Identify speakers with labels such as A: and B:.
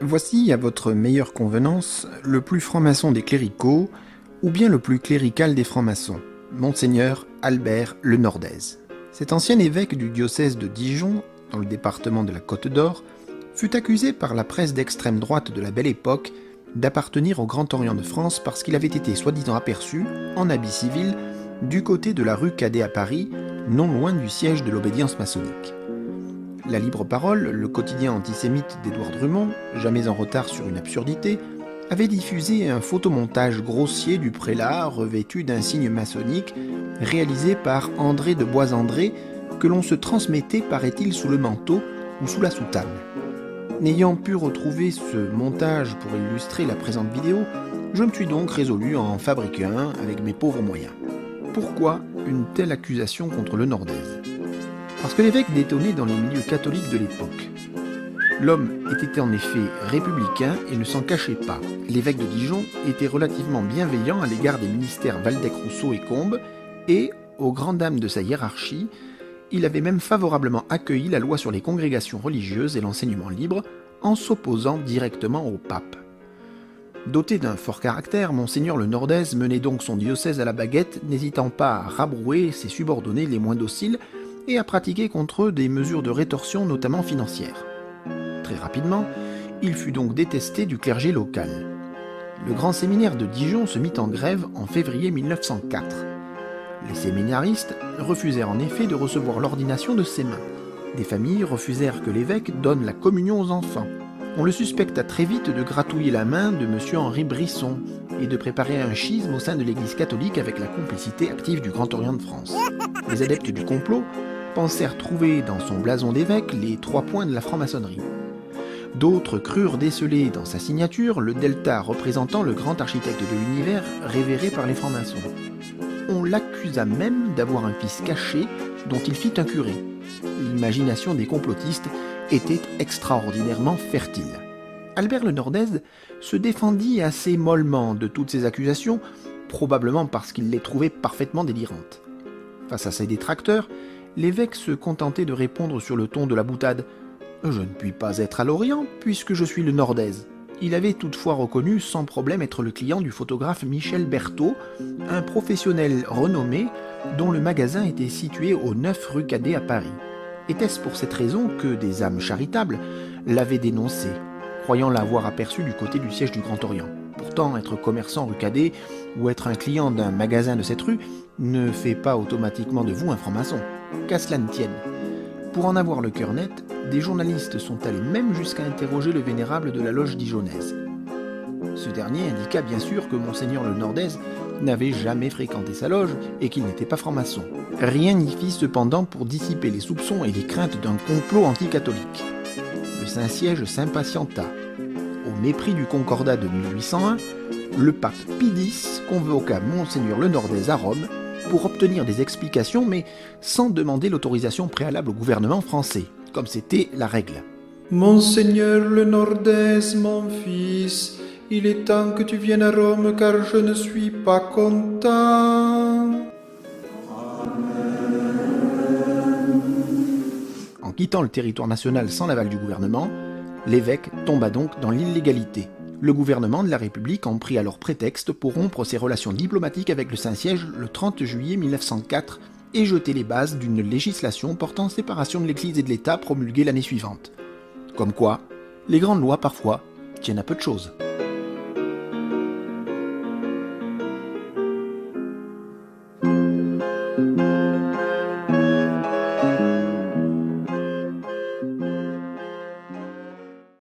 A: Voici, à votre meilleure convenance, le plus franc-maçon des cléricaux, ou bien le plus clérical des francs-maçons, Monseigneur Albert Le Nordez. Cet ancien évêque du diocèse de Dijon, dans le département de la Côte d'Or, fut accusé par la presse d'extrême droite de la Belle Époque d'appartenir au Grand Orient de France parce qu'il avait été soi-disant aperçu, en habit civil, du côté de la rue Cadet à Paris, non loin du siège de l'obédience maçonnique. La Libre Parole, le quotidien antisémite d'Édouard Drumont, jamais en retard sur une absurdité, avait diffusé un photomontage grossier du prélat revêtu d'un signe maçonnique réalisé par André de Bois-André que l'on se transmettait, paraît-il, sous le manteau ou sous la soutane. N'ayant pu retrouver ce montage pour illustrer la présente vidéo, je me suis donc résolu à en fabriquer un avec mes pauvres moyens. Pourquoi une telle accusation contre le Nordez ? Parce que l'évêque détonnait dans les milieux catholiques de l'époque. L'homme était en effet républicain et ne s'en cachait pas. L'évêque de Dijon était relativement bienveillant à l'égard des ministères Waldeck-Rousseau et Combes, et, aux grandes dames de sa hiérarchie, il avait même favorablement accueilli la loi sur les congrégations religieuses et l'enseignement libre, en s'opposant directement au pape. Doté d'un fort caractère, Monseigneur Le Nordez menait donc son diocèse à la baguette, n'hésitant pas à rabrouer ses subordonnés les moins dociles et à pratiquer contre eux des mesures de rétorsion, notamment financières. Très rapidement, il fut donc détesté du clergé local. Le grand séminaire de Dijon se mit en grève en février 1904. Les séminaristes refusèrent en effet de recevoir l'ordination de ses mains. Des familles refusèrent que l'évêque donne la communion aux enfants. On le suspecta très vite de gratouiller la main de M. Henri Brisson et de préparer un schisme au sein de l'Église catholique avec la complicité active du Grand Orient de France. Les adeptes du complot pensèrent trouver dans son blason d'évêque les 3 points de la franc-maçonnerie. D'autres crurent déceler dans sa signature le delta représentant le grand architecte de l'univers révéré par les francs-maçons. On l'accusa même d'avoir un fils caché dont il fit un curé. L'imagination des complotistes était extraordinairement fertile. Albert Le Nordez se défendit assez mollement de toutes ces accusations, probablement parce qu'il les trouvait parfaitement délirantes. Face à ses détracteurs, l'évêque se contentait de répondre sur le ton de la boutade « Je ne puis pas être à l'Orient, puisque je suis le Nordez ». Il avait toutefois reconnu sans problème être le client du photographe Michel Berthaud, un professionnel renommé dont le magasin était situé au 9 rue Cadet à Paris. Était-ce pour cette raison que des âmes charitables l'avaient dénoncé, croyant l'avoir aperçu du côté du siège du Grand Orient. Pourtant, être commerçant rue Cadet ou être un client d'un magasin de cette rue ne fait pas automatiquement de vous un franc-maçon. Qu'à cela ne tienne. Pour en avoir le cœur net, des journalistes sont allés même jusqu'à interroger le vénérable de la loge dijonnaise. Ce dernier indiqua bien sûr que Monseigneur Le Nordez n'avait jamais fréquenté sa loge et qu'il n'était pas franc-maçon. Rien n'y fit cependant pour dissiper les soupçons et les craintes d'un complot anticatholique. Le Saint-Siège s'impatienta. Au mépris du Concordat de 1801, le pape Pie X convoqua Monseigneur Le Nordez à Rome pour obtenir des explications, mais sans demander l'autorisation préalable au gouvernement français, comme c'était la règle.
B: « Monseigneur Le Nordez, mon fils, il est temps que tu viennes à Rome car je ne suis pas content. »
A: En quittant le territoire national sans l'aval du gouvernement, l'évêque tomba donc dans l'illégalité. Le gouvernement de la République en prit alors prétexte pour rompre ses relations diplomatiques avec le Saint-Siège le 30 juillet 1904 et jeter les bases d'une législation portant séparation de l'Église et de l'État promulguée l'année suivante. Comme quoi, les grandes lois parfois tiennent à peu de choses.